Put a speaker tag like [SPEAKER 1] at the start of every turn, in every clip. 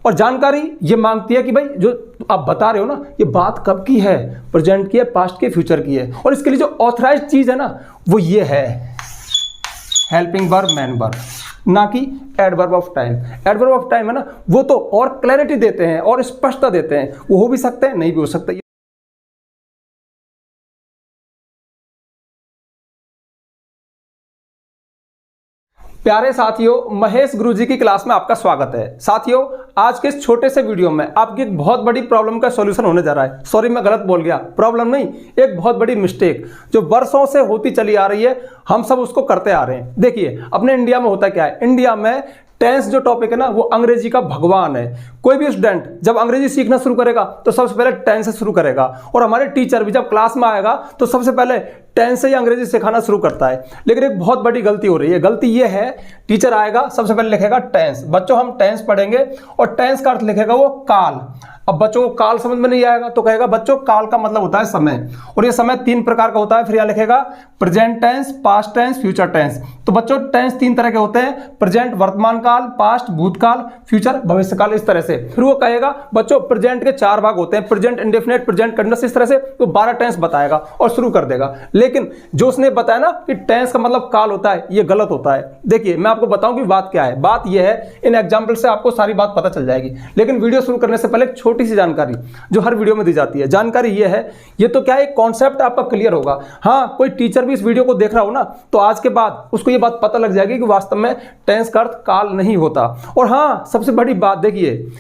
[SPEAKER 1] और जानकारी ये मांगती है कि भाई जो आप बता रहे हो ना, ये बात कब की है, प्रेजेंट की है, पास्ट की है, फ्यूचर की है। और इसके लिए जो ऑथराइज्ड चीज है ना वो ये है हेल्पिंग वर्ब, मेन वर्ब, ना कि adverb of time. Adverb of time है ना, वो तो और क्लैरिटी देते हैं और स्पष्टता देते हैं, वो हो भी सकते हैं, नहीं भी हो सकते। प्यारे साथियों, महेश गुरुजी की क्लास में आपका स्वागत है। साथियों, आज के इस छोटे से वीडियो में आपकी एक बहुत बड़ी प्रॉब्लम का सॉल्यूशन होने जा रहा है। सॉरी, मैं गलत बोल गया, प्रॉब्लम नहीं, एक बहुत बड़ी मिस्टेक जो वर्षों से होती चली आ रही है, हम सब उसको करते आ रहे हैं। देखिए, अपने इंडिया में होता क्या है, इंडिया में टेंस जो टॉपिक है ना वो अंग्रेजी का भगवान है। कोई भी स्टूडेंट जब अंग्रेजी सीखना शुरू करेगा तो सबसे पहले टेंस से शुरू करेगा, और हमारे टीचर भी जब क्लास में आएगा तो सबसे पहले टेंस से ही अंग्रेजी सिखाना शुरू करता है। लेकिन एक बहुत बड़ी गलती हो रही है। गलती ये है, टीचर आएगा सबसे पहले लिखेगा टेंस। बच्चों, हम टेंस पढ़ेंगे और टेंस का अर्थ लिखेगा वो काल। अब बच्चों को काल समझ में नहीं आएगा तो कहेगा बच्चों काल का मतलब होता है समय, और ये समय 3 प्रकार का होता है। फिर यहां लिखेगा present tense, past tense, future tense. तो बच्चों टेंस 3 तरह के होते हैं, प्रेजेंट वर्तमान काल, पास्ट भूतकाल, फ्यूचर भविष्य काल, इस तरह से। फिर वो कहेगा बच्चों प्रेजेंट के 4 भाग होते हैं, प्रेजेंट इंडेफिनिट, प्रेजेंट कंटीन्यूअस, इस तरह से वो 12 टेंस बताएगा और शुरू कर देगा। लेकिन जो उसने बताया ना कि टेंस का मतलब काल होता है, ये गलत होता है। देखिए, मैं आपको बताऊं कि बात क्या है। बात यह है, इन एग्जाम्पल से आपको सारी बात पता चल जाएगी। लेकिन वीडियो शुरू करने से पहले एक छोटी सी जानकारी जो हर वीडियो में दी जाती है। जानकारी ये है, ये तो क्या है, कॉन्सेप्ट आपका क्लियर होगा। हाँ, कोई टीचर भी इस वीडियो को देख रहा हो ना तो आज के बाद उसको ये बात पता लग जाएगी कि वास्तव में टेंस का अर्थ काल नहीं होता। और हाँ, सबसे बड़ी बात देखिए,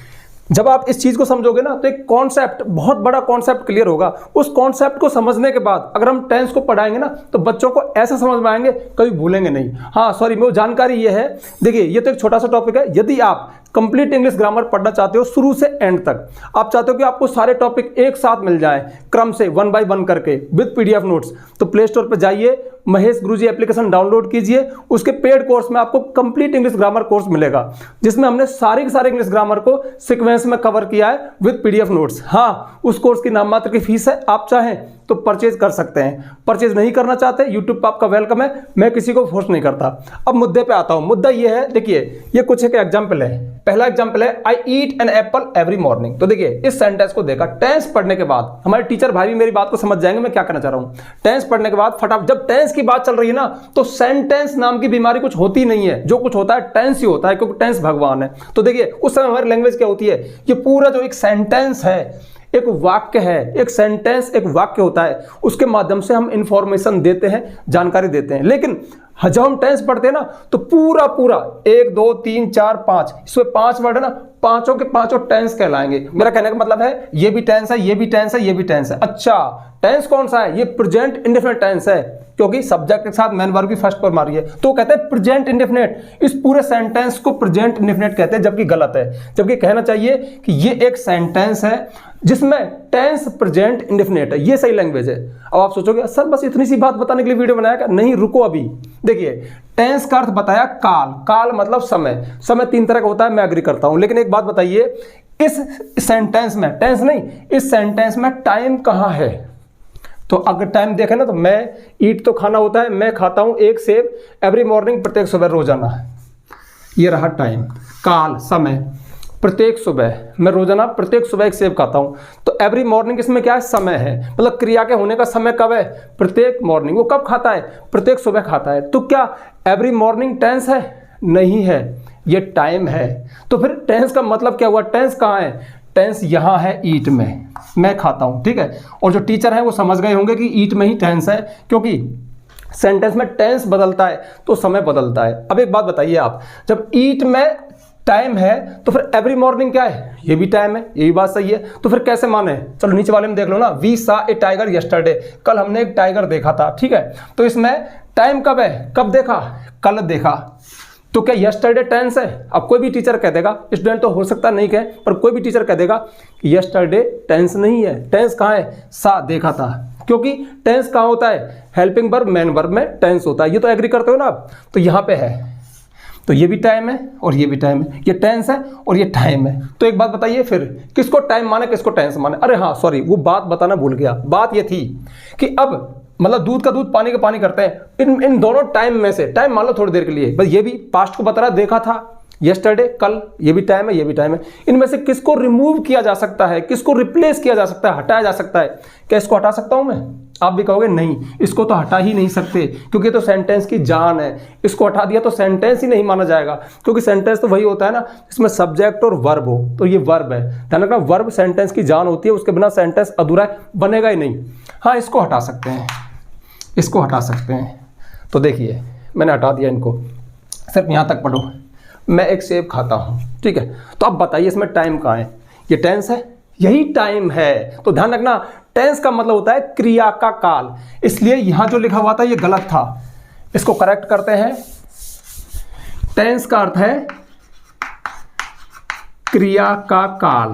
[SPEAKER 1] जब आप इस चीज को समझोगे ना तो एक कॉन्सेप्ट, बहुत बड़ा कॉन्सेप्ट क्लियर होगा। उस कॉन्सेप्ट को समझने के बाद अगर हम टेंस को पढ़ाएंगे ना तो बच्चों को ऐसा समझ में आएंगे, कभी भूलेंगे नहीं। हाँ सॉरी, वो जानकारी ये है, देखिए ये तो एक छोटा सा टॉपिक है। यदि आप कंप्लीट इंग्लिश ग्रामर पढ़ना चाहते हो शुरू से एंड तक, आप चाहते हो कि आपको सारे टॉपिक एक साथ मिल जाएं क्रम से 1 बाय 1 करके विद पीडीएफ नोट्स, तो प्ले स्टोर पर जाइए, महेश गुरुजी एप्लीकेशन डाउनलोड कीजिए। उसके पेड कोर्स में आपको कंप्लीट इंग्लिश ग्रामर कोर्स मिलेगा, जिसमें हमने सारे के सारे इंग्लिश ग्रामर को सीक्वेंस में कवर किया है विद पीडीएफ नोट्स। हाँ, उस कोर्स की नाम मात्र की फीस है, आप चाहें तो परचेज कर सकते हैं। परचेज नहीं करना चाहते, यूट्यूब पर आपका वेलकम है, मैं किसी को फोर्स नहीं करता। अब मुद्दे पे आता हूं। मुद्दा ये है, देखिए ये कुछ एक एग्जाम्पल है। पहला एग्जाम्पल है, I eat an apple every morning. तो देखिए इस सेंटेंस को देखा, टेंस पढ़ने के बाद हमारे टीचर भाई भी मेरी बात को समझ जाएंगे मैं क्या कहना चाह रहा हूं। टेंस पढ़ने के बाद फटाफट, जब टेंस की बात चल रही है ना तो सेंटेंस नाम की बीमारी कुछ होती नहीं है। जो कुछ होता है टेंस ही होता है, क्योंकि टेंस भगवान है। तो देखिए उस समय हमारी लैंग्वेज क्या होती है, ये पूरा जो एक सेंटेंस है, एक वाक्य है, एक सेंटेंस एक वाक्य होता है, उसके माध्यम से हम इंफॉर्मेशन देते हैं, जानकारी देते हैं। लेकिन जब हम टेंस पढ़ते हैं ना तो पूरा 1 2 3 4 5, इसमें 5 वर्ड है ना, पांचों के पांचों टेंस कहलाएंगे। मेरा कहने का मतलब है ये भी टेंस है, ये भी टेंस है, ये भी टेंस है। अच्छा, टेंस कौन सा है, ये प्रेजेंट इंडेफिनिट टेंस है, क्योंकि सब्जेक्ट के साथ मेन वर्ब की फर्स्ट पर मारी है तो कहते हैं प्रेजेंट इंडेफिनिट। इस पूरे सेंटेंस को प्रेजेंट इंडेफिनिट कहते हैं, जबकि गलत है। जबकि कहना चाहिए कि ये एक सेंटेंस है जिसमें टेंस प्रेजेंट इंडेफिनिट है, ये सही लैंग्वेज है। अब आप सोचोगे सर बस इतनी सी बात बताने के लिए वीडियो बनाया क्या? नहीं, रुको अभी। देखिए टेंस का अर्थ बताया काल, काल मतलब समय। समय 3 तरह का होता है, मैं एग्री करता हूं। लेकिन एक बात बताइए, इस सेंटेंस में, टेंस नहीं, इस सेंटेंस में टाइम कहां है? तो अगर टाइम देखें ना तो मैं ईट तो खाना होता है, मैं खाता हूं 1 सेब एवरी मॉर्निंग, प्रत्येक सुबह, रोजाना। ये रहा टाइम, काल समय। प्रत्येक सुबह मैं रोजाना प्रत्येक सुबह 1 सेब खाता हूं। तो एवरी मॉर्निंग इसमें क्या है, समय है, मतलब क्रिया के होने का समय कब है, प्रत्येक मॉर्निंग। वो कब खाता है, प्रत्येक सुबह खाता है। तो क्या एवरी मॉर्निंग टेंस है? नहीं है, ये टाइम है। तो फिर टेंस का मतलब क्या हुआ, टेंस कहां है? टेंस यहां है, ईट में, मैं खाता हूं, ठीक है। और जो टीचर है वो समझ गए होंगे कि ईट में ही टेंस है, क्योंकि सेंटेंस में टेंस बदलता है तो समय बदलता है। अब एक बात बताइए आप, जब ईट में टाइम है तो फिर एवरी मॉर्निंग क्या है, ये भी टाइम है, ये भी बात सही है। तो फिर कैसे माने? चलो नीचे वाले में देख लो ना, we saw A tiger yesterday, कल हमने एक टाइगर देखा था, ठीक है। तो इसमें टाइम कब है, कब देखा, कल देखा। तो क्या यस्टरडे टेंस है? अब कोई भी टीचर कह देगा, स्टूडेंट तो हो सकता नहीं कहे, पर कोई भी टीचर कह देगा कि यस्टरडे टेंस नहीं है। टेंस कहाँ है, सा देखा था, क्योंकि टेंस कहाँ होता है, हेल्पिंग वर्ब मेन वर्ब में टेंस होता है। ये तो एग्री करते हो ना आप? तो यहाँ पे है, तो ये भी टाइम है और ये भी टाइम है, ये टेंस है और ये टाइम है। तो एक बात बताइए फिर किसको टाइम माने, किसको टेंस माने? अरे हाँ सॉरी, वो बात बताना भूल गया। बात ये थी कि अब मतलब दूध का दूध पानी का पानी करते हैं, इन दोनों टाइम में से टाइम मान लो थोड़ी देर के लिए, बस ये भी पास्ट को बता रहा, देखा था, यस्टरडे कल, ये भी टाइम है, ये भी टाइम है। इनमें से किसको रिमूव किया जा सकता है, किसको रिप्लेस किया जा सकता है, हटाया जा सकता है? क्या इसको हटा सकता हूं मैं? आप भी कहोगे नहीं, इसको तो हटा ही नहीं सकते क्योंकि तो सेंटेंस की जान है। इसको हटा दिया तो सेंटेंस ही नहीं माना जाएगा, क्योंकि सेंटेंस तो वही होता है ना इसमें सब्जेक्ट और वर्ब हो। तो ये वर्ब है, ध्यान रखना, वर्ब सेंटेंस की जान होती है, उसके बिना सेंटेंस अधूरा बनेगा ही नहीं। हाँ, इसको हटा सकते हैं, इसको हटा सकते हैं। तो देखिए मैंने हटा दिया इनको, सिर्फ यहाँ तक पढ़ो। मैं एक सेब खाता हूँ, ठीक है। तो अब बताइए इसमें टाइम कहाँ है? ये टेंस है, यही टाइम है। तो ध्यान रखना, टेंस का मतलब होता है क्रिया का काल, इसलिए यहां जो लिखा हुआ था ये गलत था, इसको करेक्ट करते हैं। टेंस का अर्थ है क्रिया का काल,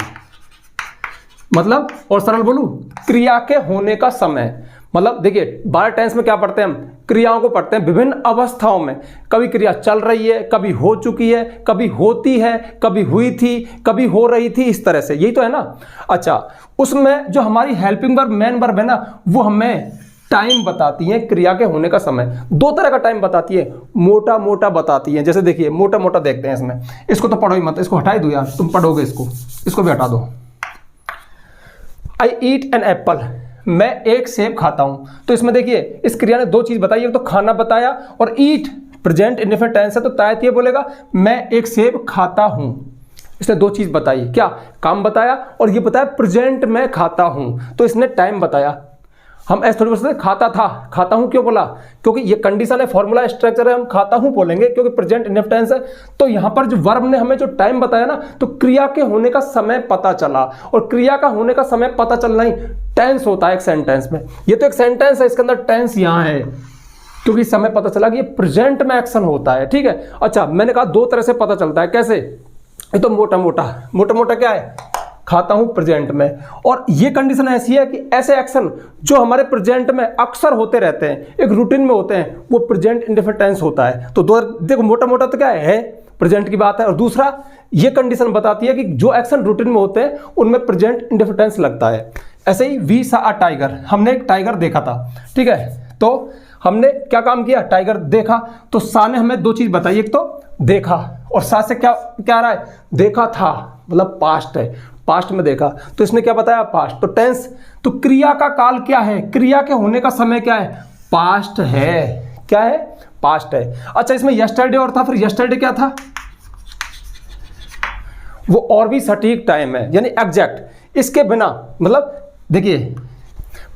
[SPEAKER 1] मतलब और सरल बोलूं, क्रिया के होने का समय। मतलब देखिए 12 टेंस में क्या पढ़ते हैं हम? क्रियाओं को पढ़ते हैं विभिन्न अवस्थाओं में। कभी क्रिया चल रही है, कभी हो चुकी है, कभी होती है, कभी हुई थी, कभी हो रही थी, इस तरह से, यही तो है ना। अच्छा, उसमें जो हमारी हेल्पिंग वर्ब मेन वर्ब है ना, वो हमें टाइम बताती है, क्रिया के होने का समय। दो तरह का टाइम बताती है, मोटा मोटा बताती है। जैसे देखिए मोटा मोटा देखते हैं इसमें, इसको तो पढ़ो ही मत, इसको हटा ही दो यार, तुम पढ़ोगे इसको भी हटा दो। आई ईट एन एप्पल, मैं एक सेब खाता हूं। तो इसमें देखिए इस क्रिया ने दो चीज बताई, एक तो खाना बताया, और ईट प्रेजेंट इंडेफिनिट टेंस है तो तायत ये बोलेगा मैं एक सेब खाता हूं। इसने दो चीज बताई, क्या? काम बताया और ये बताया प्रेजेंट में खाता हूं। तो इसने टाइम बताया। हम ऐसे थोड़ी बोल सकते खाता था, खाता हूं क्यों बोला? क्योंकि ये कंडीशन है, फॉर्मूला स्ट्रक्चर है, हम खाता हूं बोलेंगे क्योंकि प्रेजेंट इंडेफिनिट टेंस है। तो यहां पर जो वर्ब ने हमें जो टाइम बताया ना, तो क्रिया के होने का समय पता चला, और क्रिया का होने का समय पता चलना ही टेंस होता है एक सेंटेंस में। ये तो एक सेंटेंस है, इसके अंदर टेंस यहां है क्योंकि समय पता चला कि ये प्रेजेंट में एक्शन होता है, ठीक है। अच्छा, मैंने कहा दो तरह से पता चलता है, कैसे? ये तो मोटा मोटा क्या है? खाता हूं प्रेजेंट में। और ये कंडीशन ऐसी है कि ऐसे एक्शन जो हमारे प्रेजेंट में अक्सर होते रहते हैं, एक रूटीन में होते हैं, वो प्रेजेंट इंडेफिनिट टेंस होता है। तो दो देखो, मोटा मोटा तो क्या है? प्रेजेंट की बात है। और दूसरा, ये कंडीशन बताती है कि जो एक्शन रूटीन में होते हैं उनमें प्रेजेंट इंडेफिनिट टेंस लगता है। ऐसे ही वी सा अ टाइगर, हमने एक टाइगर देखा था, ठीक है। तो हमने क्या काम किया? टाइगर देखा। तो सा ने हमें दो चीज बताई, एक तो देखा, और सा से क्या क्या आ रहा है? देखा था, मतलब पास्ट है, पास्ट में देखा। तो इसने क्या बताया? पास्ट। तो टेंस, तो क्रिया का काल क्या है? क्रिया के होने का समय क्या है? पास्ट है। क्या है? पास्ट है। अच्छा, इसमें यस्टरडे और था, फिर यस्टरडे क्या था? वो और भी सटीक टाइम है, यानी एग्जैक्ट। इसके बिना, मतलब देखिए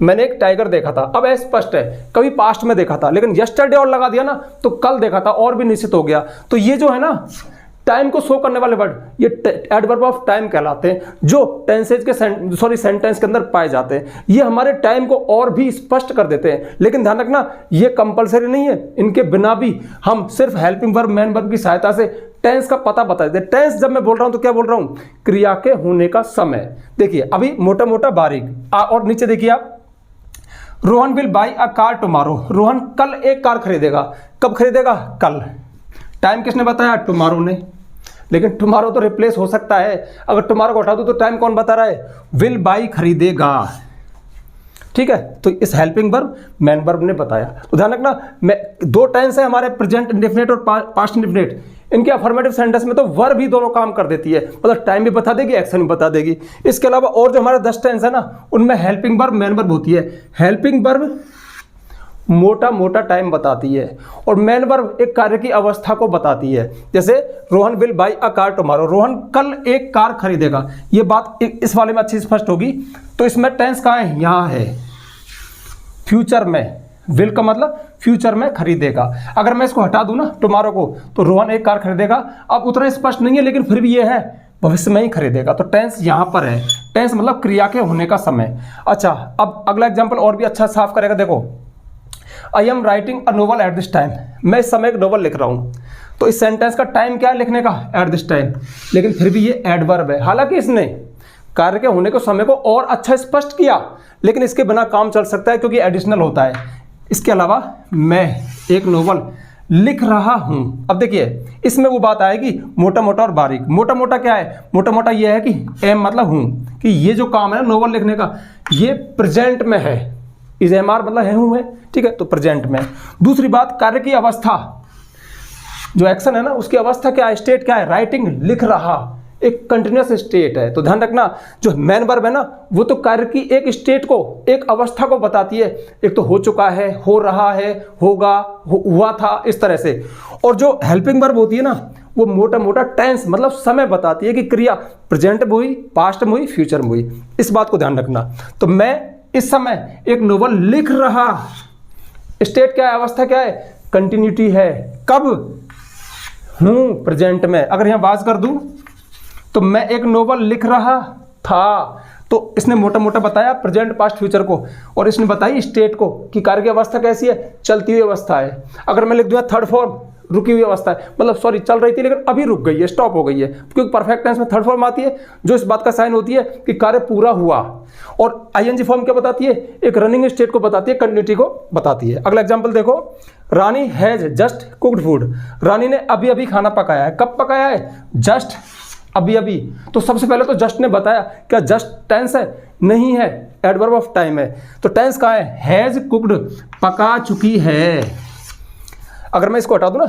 [SPEAKER 1] मैंने एक टाइगर देखा था, अब स्पष्ट है कभी पास्ट में देखा था, लेकिन यस्टरडे और लगा दिया ना तो कल देखा था, और भी निश्चित हो गया। तो ये जो है ना टाइम को शो करने वाले वर्ड, ये एडवर्ब ऑफ टाइम कहलाते हैं, जो टेंसेज के सेंटेंस के अंदर पाए जाते हैं। ये हमारे टाइम को और भी स्पष्ट कर देते हैं। लेकिन ध्यान रखना, ये कंपलसरी नहीं है, इनके बिना भी हम सिर्फ हेल्पिंग वर्ब मेन वर्ब की सहायता से टेंस का पता बता देते। टेंस जब मैं बोल रहा हूं तो क्या बोल रहा हूं? क्रिया के होने का समय। देखिए अभी मोटा मोटा बारीक, और नीचे देखिए आप, Rohan will by a car tomorrow, Rohan कल एक कार खरीदेगा। कब खरीदेगा? कल। टाइम किसने बताया? टुमारो ने। लेकिन टुमारो तो रिप्लेस हो सकता है, अगर टुमारो को हटा दो तो टाइम कौन बता रहा है? विल बाई खरीदेगा, ठीक है। तो इस हेल्पिंग वर्ब मेन वर्ब ने बताया। तो ध्यान रखना, मैं दो टेंस है हमारे, प्रेजेंट इंडेफिनिट और पास्ट इंडेफिनिट। इनके अफर्मेटिव सेंटेंस में तो वर्ब ही दोनों काम कर देती है, मतलब टाइम भी बता देगी, एक्शन भी बता देगी। इसके अलावा और जो हमारे 10 टेंस है ना, उनमें हेल्पिंग वर्ब मेन वर्ब होती है। हेल्पिंग वर्ब मोटा मोटा टाइम बताती है, और मेन वर्ब एक कार्य की अवस्था को बताती है। जैसे Rohan will by a car tomorrow, Rohan कल एक कार खरीदेगा। ये बात इस वाले में अच्छी स्पष्ट होगी। तो इसमें टेंस कहाँ है? यहाँ है, फ्यूचर में। विल का मतलब फ्यूचर में खरीदेगा। अगर मैं इसको हटा दूं ना टुमारो को, तो रोहन एक कार खरीदेगा। अब उतना स्पष्ट नहीं है, लेकिन फिर भी ये है, भविष्य में ही खरीदेगा। तो टेंस यहाँ पर है, टेंस मतलब क्रिया के होने का समय। अच्छा, अब अगला एग्जाम्पल और भी अच्छा साफ करेगा। देखो, I am writing a novel at this time, मैं इस समय एक नोवेल लिख रहा हूँ। तो इस सेंटेंस का टाइम क्या है लिखने का? At this time. लेकिन फिर भी ये एडवर्ब है। हालांकि इसने कार्य के होने के समय को और अच्छा स्पष्ट किया, लेकिन इसके बिना काम चल सकता है क्योंकि एडिशनल होता है। इसके अलावा मैं एक नोवेल लिख रहा हूं। अब देखिए इसमें वो बात आएगी मोटा मोटा और बारीक। मोटा मोटा क्या है? मोटा मोटा ये है कि एम मतलब हूं, कि ये जो काम है ना नोवेल लिखने का, ये प्रेजेंट में है। इज एम आर मतलब है, हूं है, ठीक है। तो प्रेजेंट में। दूसरी बात, कार्य की अवस्था, जो एक्शन है ना उसकी अवस्था क्या है, स्टेट क्या है, राइटिंग, लिख रहा, एक कंटिन्यूस स्टेट है। तो ध्यान रखना जो मैन वर्ब है ना वो तो कार्य की एक स्टेट को, एक अवस्था को बताती है। एक तो हो चुका है, हो रहा है, होगा, हुआ था, इस तरह से। और जो हेल्पिंग वर्ब होती है ना वो मोटा मोटा टेंस मतलब समय बताती है कि क्रिया प्रेजेंट में हुई, पास्ट में हुई, फ्यूचर में हुई। इस बात को ध्यान रखना। तो मैं इस समय एक नोवेल लिख रहा, स्टेट क्या है, अवस्था क्या है, कंटिन्यूटी है। कब, हूं प्रेजेंट में। अगर यहां बात कर दूं तो मैं एक नोवेल लिख रहा था, तो इसने मोटा मोटा बताया प्रेजेंट, पास्ट, फ्यूचर को, और इसने बताई स्टेट को कि कार्य की अवस्था कैसी है, चलती हुई अवस्था है। अगर मैं लिख दूंगा थर्ड फॉर्म, रुकी हुई अवस्था है, मतलब सॉरी चल रही थी लेकिन अभी रुक गई है, स्टॉप हो गई है, क्योंकि परफेक्ट टेंस में थर्ड फॉर्म आती है जो इस बात का साइन होती है कि कार्य पूरा हुआ। और आईएनजी फॉर्म क्या बताती है, एक रनिंग स्टेट को बताती है, कंटिन्यूटी को बताती है। अगला एग्जांपल देखो, रानी हैज जस्ट कुक्ड फूड। रानी ने अभी अभी खाना पकाया है। कब पकाया है, जस्ट, अभी अभी। तो सबसे पहले तो जस्ट ने बताया, क्या जस्ट टेंस है, नहीं है, एडवर्ब ऑफ टाइम है। तो टेंस कहाँ है, हैज कुक्ड, पका चुकी है। अगर मैं इसको हटा दूं ना,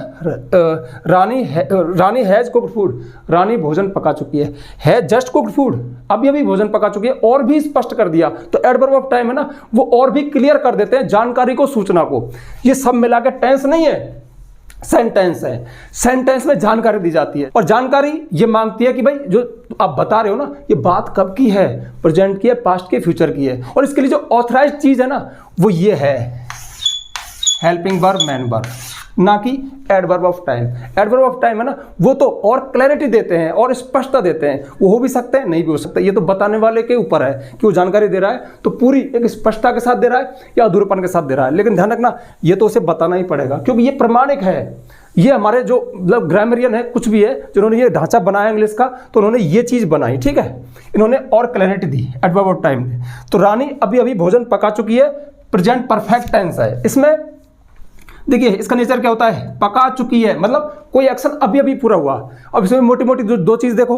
[SPEAKER 1] रानी हैज कुक्ड फूड, रानी भोजन पका चुकी है। हैज जस्ट कुक्ड फूड, अभी अभी भोजन पका चुकी है, और भी स्पष्ट कर दिया। तो एडवर्ब ऑफ टाइम है ना वो और भी क्लियर कर देते हैं जानकारी को, सूचना को। ये सब मिला के टेंस नहीं है, सेंटेंस है। सेंटेंस में जानकारी दी जाती है, और जानकारी ये मांगती है कि भाई जो आप बता रहे हो ना ये बात कब की है, प्रेजेंट की है, पास्ट की, फ्यूचर की है। और इसके लिए जो ऑथराइज्ड चीज है ना वो ये है हेल्पिंग वर्ब, मैन वर्ब, ना कि adverb of time. Adverb of time है ना वो तो और क्लैरिटी देते हैं और स्पष्टता देते हैं। वो हो भी सकते हैं, नहीं भी हो सकते, ये तो बताने वाले के ऊपर है कि वो जानकारी दे रहा है तो पूरी एक स्पष्टता के साथ दे रहा है या अधूरेपन के साथ दे रहा है। लेकिन ध्यान रखना ये तो उसे बताना ही पड़ेगा, क्योंकि ये प्रमाणिक है। ये हमारे जो मतलब ग्रामरियन है, कुछ भी है, जिन्होंने ये ढांचा बनाया इंग्लिश का, तो उन्होंने ये चीज बनाई, ठीक है। इन्होंने और clarity the adverb of time ने। तो रानी अभी अभी भोजन पका चुकी है, प्रेजेंट परफेक्ट टेंस है। इसमें देखिए इसका नेचर क्या होता है, पका चुकी है मतलब कोई एक्शन अभी अभी पूरा हुआ। अब इसमें मोटी मोटी दो चीज देखो,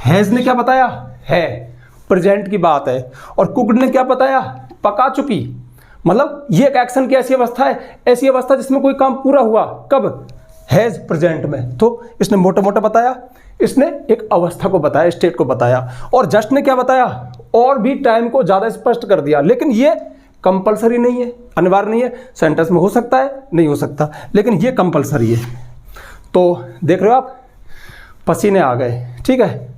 [SPEAKER 1] हैज ने क्या बताया, है, प्रेजेंट की बात है, और कुक्ड ने क्या बताया, पका चुकी, मतलब ये एक एक्शन की ऐसी अवस्था है, ऐसी अवस्था जिसमें कोई काम पूरा हुआ। कब, हैज, प्रेजेंट में। तो इसने मोटा मोटा बताया, इसने एक अवस्था को बताया, स्टेट को बताया। और जस्ट ने क्या बताया, और भी टाइम को ज्यादा स्पष्ट कर दिया। लेकिन ये कंपलसरी नहीं है, अनिवार्य नहीं है। सेंटेंस में हो सकता है, नहीं हो सकता, लेकिन ये कंपलसरी है। तो देख रहे हो आप, पसीने आ गए, ठीक है।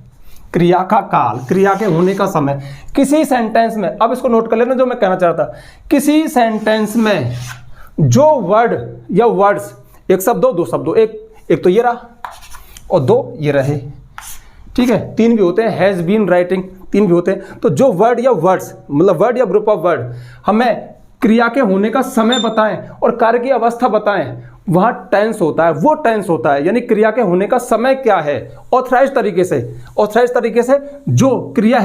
[SPEAKER 1] क्रिया का काल, क्रिया के होने का समय। किसी सेंटेंस में, अब इसको नोट कर लेना जो मैं कहना चाह रहा था, किसी सेंटेंस में जो वर्ड या वर्ड्स, एक शब्द हो, दो शब्द हो, एक तो ये रहा और दो ये रहे, ठीक है। तीन भी होते हैं, हैज बीन, राइटिंग, तीन भी होते हैं। तो जो वर्ड या वर्ड्स मतलब वर्ड या ग्रुप ऑफ वर्ड हमें क्रिया के होने का समय बताएं और कार्य की अवस्था बताएं, वहां टेंस होता है, वो टेंस होता है। यानी क्रिया के होने का समय क्या है, ऑथराइज तरीके से जो क्रिया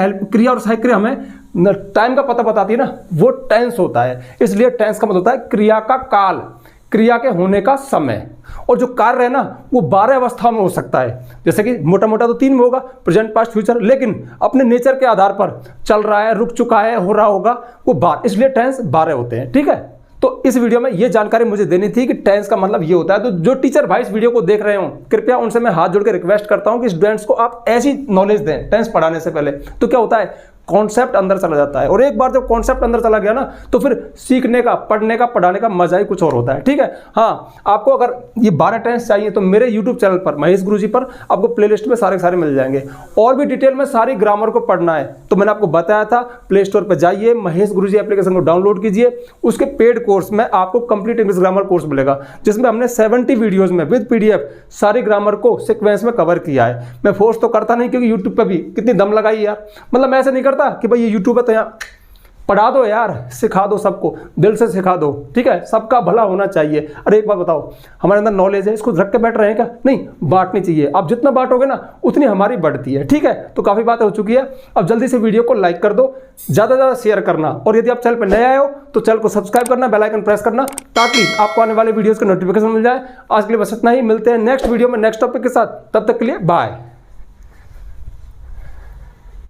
[SPEAKER 1] और सहायक क्रिया हमें टाइम का पता बताती है ना, वो टेंस होता है। इसलिए टेंस का मतलब होता है क्रिया का काल, क्रिया के होने का समय। और जो कार्य है ना वो 12 अवस्थाओं में हो सकता है, जैसे कि मोटा मोटा तो 3 में होगा, प्रेजेंट, पास्ट, फ्यूचर, लेकिन अपने नेचर के आधार पर चल रहा है, रुक चुका है, हो रहा होगा, वो 12, इसलिए टेंस 12 होते हैं, ठीक है। तो इस वीडियो में ये जानकारी मुझे देनी थी कि टेंस का मतलब ये होता है। तो जो टीचर भाई इस वीडियो को देख रहे हो, कृपया उनसे मैं हाथ जोड़ के रिक्वेस्ट करता हूं कि स्टूडेंट्स को आप ऐसी नॉलेज दें टेंस पढ़ाने से पहले। तो क्या होता है, कॉन्सेप्ट अंदर चला जाता है, और एक बार जब कॉन्सेप्ट अंदर चला गया ना तो फिर सीखने का, पढ़ने का, पढ़ाने का मजा ही कुछ और होता है, ठीक है। हाँ, आपको अगर ये 12 टेंस चाहिए तो मेरे यूट्यूब चैनल पर महेश गुरुजी पर आपको प्लेलिस्ट में सारे मिल जाएंगे। और भी डिटेल में सारी ग्रामर को पढ़ना है तो मैंने आपको बताया था, प्ले स्टोर पर जाइए, महेश गुरुजी एप्लीकेशन को डाउनलोड कीजिए। उसके पेड कोर्स में आपको कंप्लीट इंग्लिश ग्रामर कोर्स मिलेगा, जिसमें हमने 70 वीडियोज में विद PDF सारी ग्रामर को सिक्वेंस में कवर किया है। मैं फोर्स तो करता नहीं, क्योंकि यूट्यूब पर भी कितनी दम लगाई यार, मतलब मैं ऐसे नहीं करता कि भाई ये यूट्यूब है तो यहाँ पढ़ा दो यार, सिखा दो सबको, दिल से सिखा दो, ठीक है। सबका भला होना चाहिए। अरे एक बात बताओ, हमारे अंदर नॉलेज है, इसको रख के बैठ रहे हैं क्या? नहीं, बांटनी चाहिए। आप जितना बांटोगे ना उतनी हमारी बढ़ती है, ठीक है। तो काफ़ी बातें हो चुकी है, अब जल्दी से वीडियो को लाइक कर दो, ज़्यादा से ज़्यादा शेयर करना, और यदि आप चैनल पर नए आए हो तो चैनल को सब्सक्राइब करना, बेल आइकन प्रेस करना, ताकि आपको आने वाले वीडियोज़ का नोटिफिकेशन मिल जाए। आज के लिए बस इतना ही, मिलते हैं नेक्स्ट वीडियो में नेक्स्ट टॉपिक के साथ। तब तक के लिए बाय।